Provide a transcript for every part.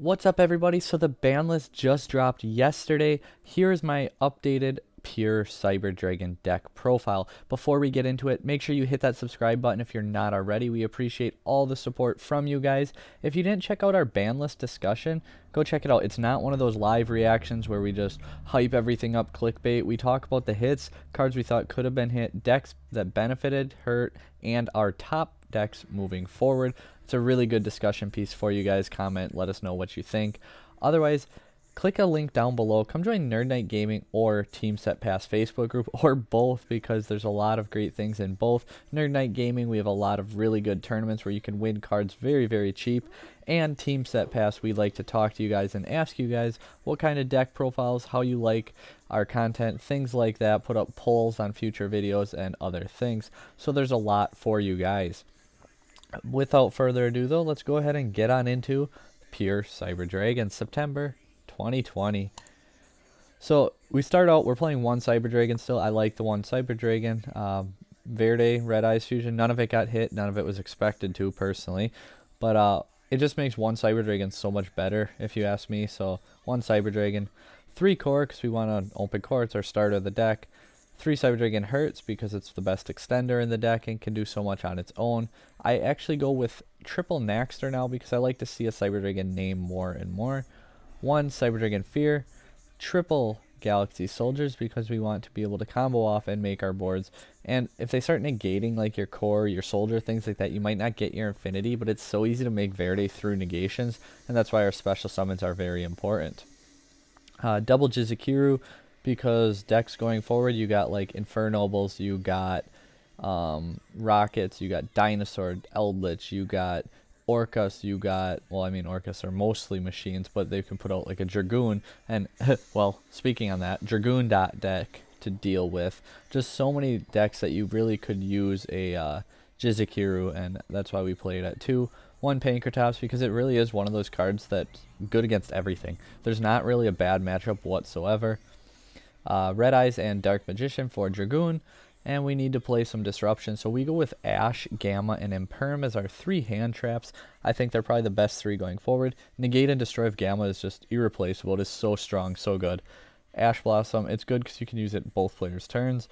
What's up, everybody? So the ban list just dropped yesterday. Here's my updated pure Cyber Dragon deck profile. Before we get into it, make sure you hit that subscribe button if you're not already. We appreciate all the support from you guys. If you didn't check out our ban list discussion, go check it out. It's not one of those live reactions where we just hype everything up, clickbait. We talk about the hits, cards we thought could have been hit, decks that benefited, hurt, and our top decks moving forward. It's a really good discussion piece for you guys. Comment, let us know what you think. Otherwise, click a link down below. Come join Nerd Night Gaming or Team Set Pass Facebook group, or both, because there's a lot of great things in both. Nerd Night Gaming, we have a lot of really good tournaments where you can win cards very, very cheap. And Team Set Pass, we like to talk to you guys and ask you guys what kind of deck profiles, how you like our content, things like that. Put up polls on future videos and other things. So there's a lot for you guys. Without further ado, though, let's go ahead and get on into Pure Cyber Dragon September 2020. So we start out, we're playing one Cyber Dragon still. I like the one Cyber Dragon. Verde, Red Eyes Fusion, none of it got hit. None of it was expected to, personally. But it just makes one Cyber Dragon so much better, if you ask me. So one Cyber Dragon, 3 core, because we want an open core. It's our start of the deck. 3 Cyber Dragon hurts because it's the best extender in the deck and can do so much on its own. I actually go with triple Naxter now because I like to see a Cyber Dragon name more and more. 1 Cyber Dragon Fear, triple Galaxy Soldiers because we want to be able to combo off and make our boards. And if they start negating like your core, your soldier, things like that, you might not get your infinity, but it's so easy to make Verde through negations, and that's why our special summons are very important. Double Jizukiru, because decks going forward, you got like Infernobles, you got Rockets, you got Dinosaur, Eldritch, you got Orcust, you got, well, I mean, Orcust are mostly machines, but they can put out like a Dragoon, and, well, speaking on that, Dragoon deck to deal with. Just so many decks that you really could use a Jizukiru, and that's why we play it at 2. 1 Pankratops, because it really is one of those cards that's good against everything. There's not really a bad matchup whatsoever. Red Eyes and Dark Magician for Dragoon, and we need to play some disruption, so we go with Ash, Gamma, and Imperm as our 3 hand traps. I think they're probably the best 3 going forward. Negate and Destroy of Gamma is just irreplaceable. It is so strong, so good. Ash Blossom, it's good because you can use it both players' turns.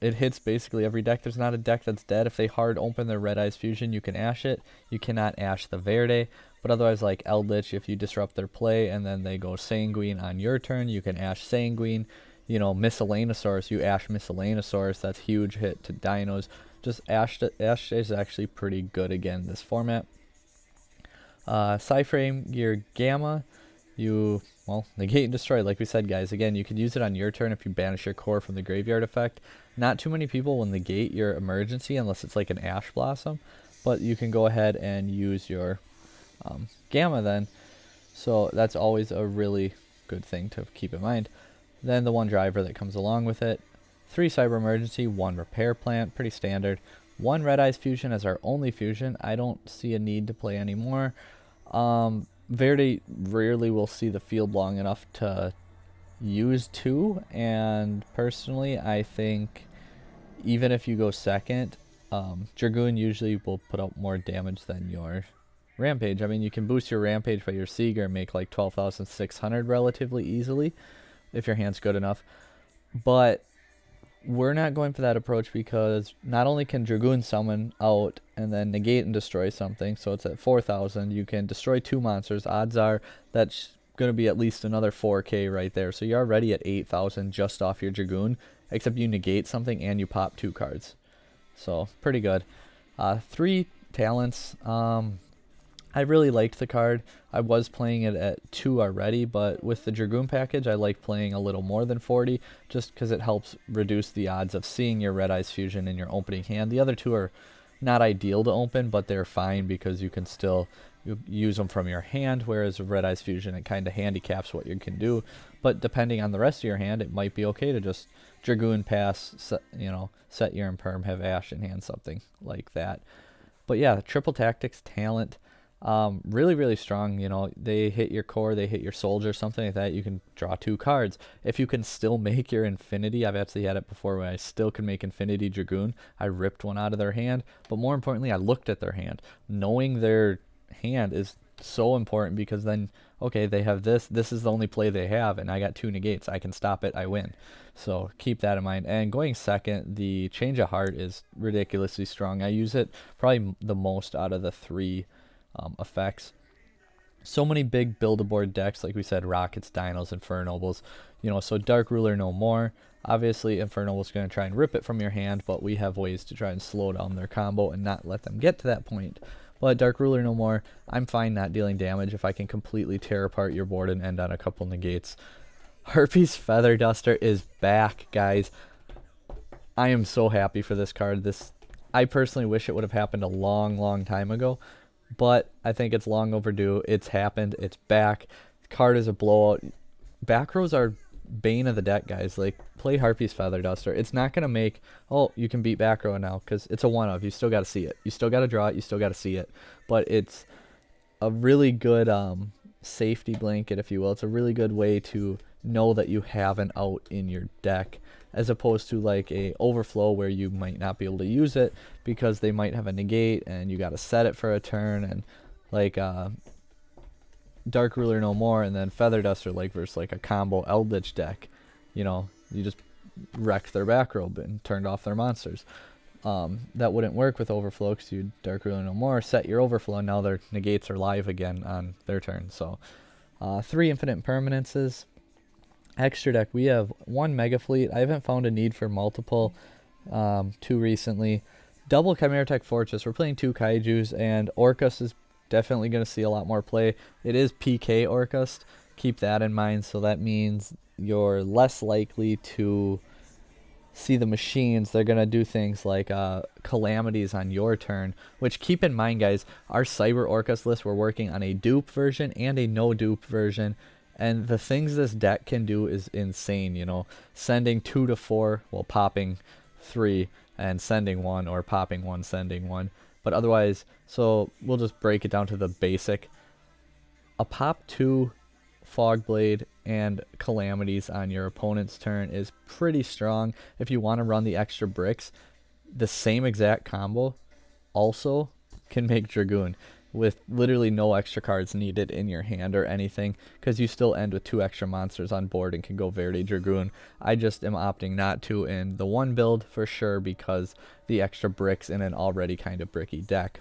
It hits basically every deck. There's not a deck that's dead. If they hard open their Red Eyes Fusion, you can Ash it. You cannot Ash the Verde. But otherwise, like Eldritch, if you disrupt their play and then they go Sanguine on your turn, you can Ash Sanguine. You know, Miscellaneosaurus, you Ash Miscellaneosaurus. That's huge hit to Dinos. Just Ash is actually pretty good again in this format. Psyframe, your Gamma, you, well, negate and destroy, like we said, guys. Again, you can use it on your turn if you banish your core from the graveyard effect. Not too many people will negate your emergency unless it's like an Ash Blossom, but you can go ahead and use your Gamma then. So that's always a really good thing to keep in mind. Then the 1 driver that comes along with it. 3 Cyber Emergency, 1 Repair Plant, pretty standard. 1 Red Eyes Fusion as our only fusion. I don't see a need to play anymore. Verde rarely will see the field long enough to use 2, and personally I think even if you go second, Dragoon usually will put out more damage than your Rampage. I mean, you can boost your Rampage by your Seeger and make like 12,600 relatively easily if your hand's good enough, but we're not going for that approach because not only can Dragoon summon out and then negate and destroy something, so it's at 4,000. You can destroy 2 monsters. Odds are that's going to be at least another 4K right there. So you're already at 8,000 just off your Dragoon, except you negate something and you pop 2 cards. So pretty good. 3 talents. I really liked the card. I was playing it at 2 already, but with the Dragoon package, I like playing a little more than 40, just because it helps reduce the odds of seeing your Red Eyes Fusion in your opening hand. The other 2 are not ideal to open, but they're fine because you can still use them from your hand, whereas Red Eyes Fusion, it kind of handicaps what you can do. But depending on the rest of your hand, it might be okay to just Dragoon pass, set your Imperm, have Ash in hand, something like that. But yeah, triple tactics, talent. Really, really strong. You know, they hit your core, they hit your soldier, something like that. You can draw 2 cards. If you can still make your infinity, I've actually had it before where I still can make infinity Dragoon. I ripped one out of their hand, but more importantly, I looked at their hand. Knowing their hand is so important, because then, okay, they have this is the only play they have, and I got 2 negates. I can stop it, I win. So keep that in mind. And going second, the Change of Heart is ridiculously strong. I use it probably the most out of the 3 effects. So many big build-a-board decks, like we said, Rockets, Dinos, Infernobles, you know, so Dark Ruler no more. Obviously, Infernoble's going to try and rip it from your hand, but we have ways to try and slow down their combo and not let them get to that point. But Dark Ruler no more, I'm fine not dealing damage if I can completely tear apart your board and end on a couple negates. Harpy's Feather Duster is back, guys. I am so happy for this card. I personally wish it would have happened a long time ago, but I think it's long overdue. It's happened. It's back. The card is a blowout. Back rows are bane of the deck, guys. Like, play Harpy's Feather Duster. It's not going to make, oh, you can beat back row now, because it's a one-of. You still got to see it. You still got to draw it. You still got to see it. But it's a really good safety blanket, if you will. It's a really good way to know that you have an out in your deck, as opposed to like a overflow where you might not be able to use it because they might have a negate and you got to set it for a turn, and like Dark Ruler no more and then Feather Duster, like versus like a combo Eldritch deck, you know, you just wrecked their back row and turned off their monsters. That wouldn't work with overflow, because you Dark Ruler no more, set your overflow, and now their negates are live again on their turn. So 3 infinite permanences. Extra deck, we have 1 Mega Fleet. I haven't found a need for multiple too recently. Double Chimera Tech Fortress. We're playing 2 Kaijus, and Orcust is definitely going to see a lot more play. It is PK Orcust. Keep that in mind. So that means you're less likely to see the machines. They're going to do things like calamities on your turn, which, keep in mind, guys, our Cyber Orcust list, we're working on a dupe version and a no dupe version. And the things this deck can do is insane, you know, sending 2 to 4 while popping 3 and sending 1, or popping 1, sending 1. But otherwise, so we'll just break it down to the basic. A pop 2 Fog Blade and calamities on your opponent's turn is pretty strong. If you want to run the extra bricks, the same exact combo also can make Dragoon, with literally no extra cards needed in your hand or anything, because you still end with 2 extra monsters on board and can go Verdi Dragoon. I just am opting not to in the 1 build for sure, because the extra bricks in an already kind of bricky deck.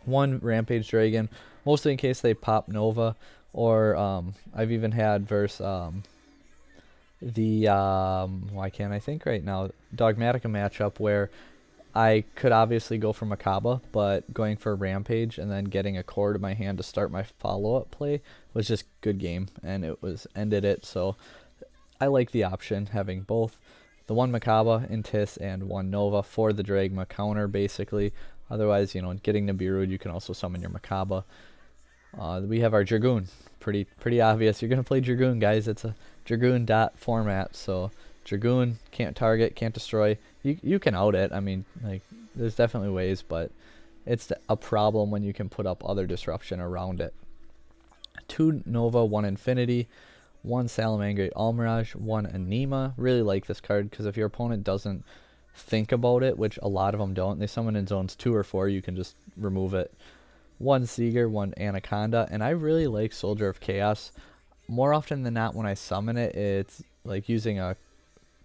1 Rampage Dragon, mostly in case they pop Nova, or I've even had versus why can't I think right now, Dogmatica matchup, where I could obviously go for Makaba, but going for Rampage and then getting a core to my hand to start my follow-up play was just good game, and it was ended it. So I like the option having both the 1 Makaba in Tis and 1 Nova for the dragma counter, basically. Otherwise, you know, getting Nibiru, you can also summon your Makaba. We have our Dragoon. Pretty obvious. You're gonna play Dragoon, guys. It's a Dragoon dot format, so Dragoon can't target, can't destroy. You can out it. I mean, like, there's definitely ways, but it's a problem when you can put up other disruption around it. 2 Nova, 1 Infinity, 1 Salamangreat Almirage, 1 Anima. Really like this card, because if your opponent doesn't think about it, which a lot of them don't, they summon in zones 2 or 4, you can just remove it. 1 Seeger, 1 Anaconda, and I really like Soldier of Chaos. More often than not, when I summon it, it's like using a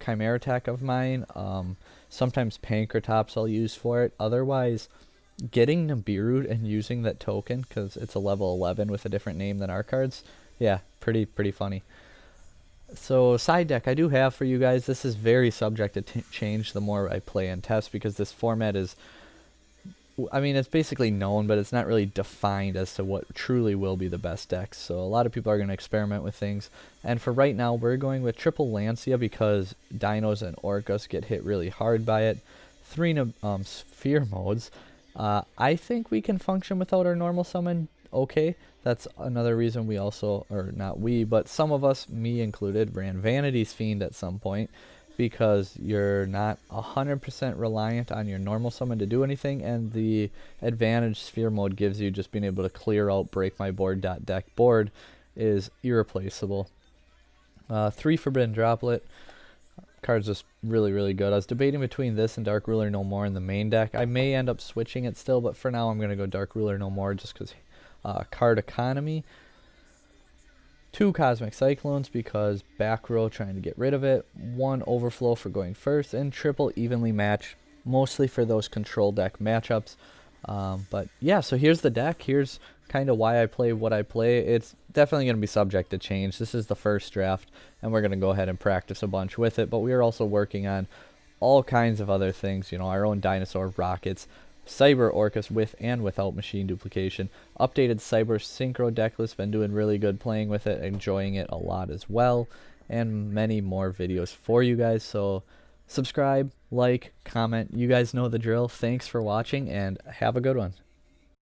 Chimera Attack of mine. Sometimes Pancratops I'll use for it. Otherwise, getting Nibiru and using that token, because it's a level 11 with a different name than our cards, yeah, pretty funny. So side deck I do have for you guys. This is very subject to change the more I play and test, because this format is, I mean, it's basically known, but it's not really defined as to what truly will be the best decks. So a lot of people are going to experiment with things. And for right now, we're going with triple Lancia, because Dinos and Orcust get hit really hard by it. 3 sphere modes. I think we can function without our normal summon. Okay, that's another reason we also, or not we, but some of us, me included, ran Vanity's Fiend at some point, because you're not 100% reliant on your normal summon to do anything, and the advantage sphere mode gives you, just being able to clear out break my board deck board, is irreplaceable. 3 Forbidden Droplet. Card's just really good. I was debating between this and Dark Ruler no more in the main deck. I may end up switching it still, but for now I'm going to go Dark Ruler no more, just because card economy, 2 Cosmic Cyclones because back row trying to get rid of it, 1 Overflow for going first, and triple evenly match, mostly for those control deck matchups. But yeah, so here's the deck. Here's kind of why I play what I play. It's definitely going to be subject to change. This is the first draft, and we're going to go ahead and practice a bunch with it, but we are also working on all kinds of other things, you know, our own Dinosaur, Rockets, Cyber Orcust with and without machine duplication, updated Cyber Synchro deck list, been doing really good playing with it, enjoying it a lot as well, and many more videos for you guys. So subscribe, like, comment, you guys know the drill. Thanks for watching and have a good one.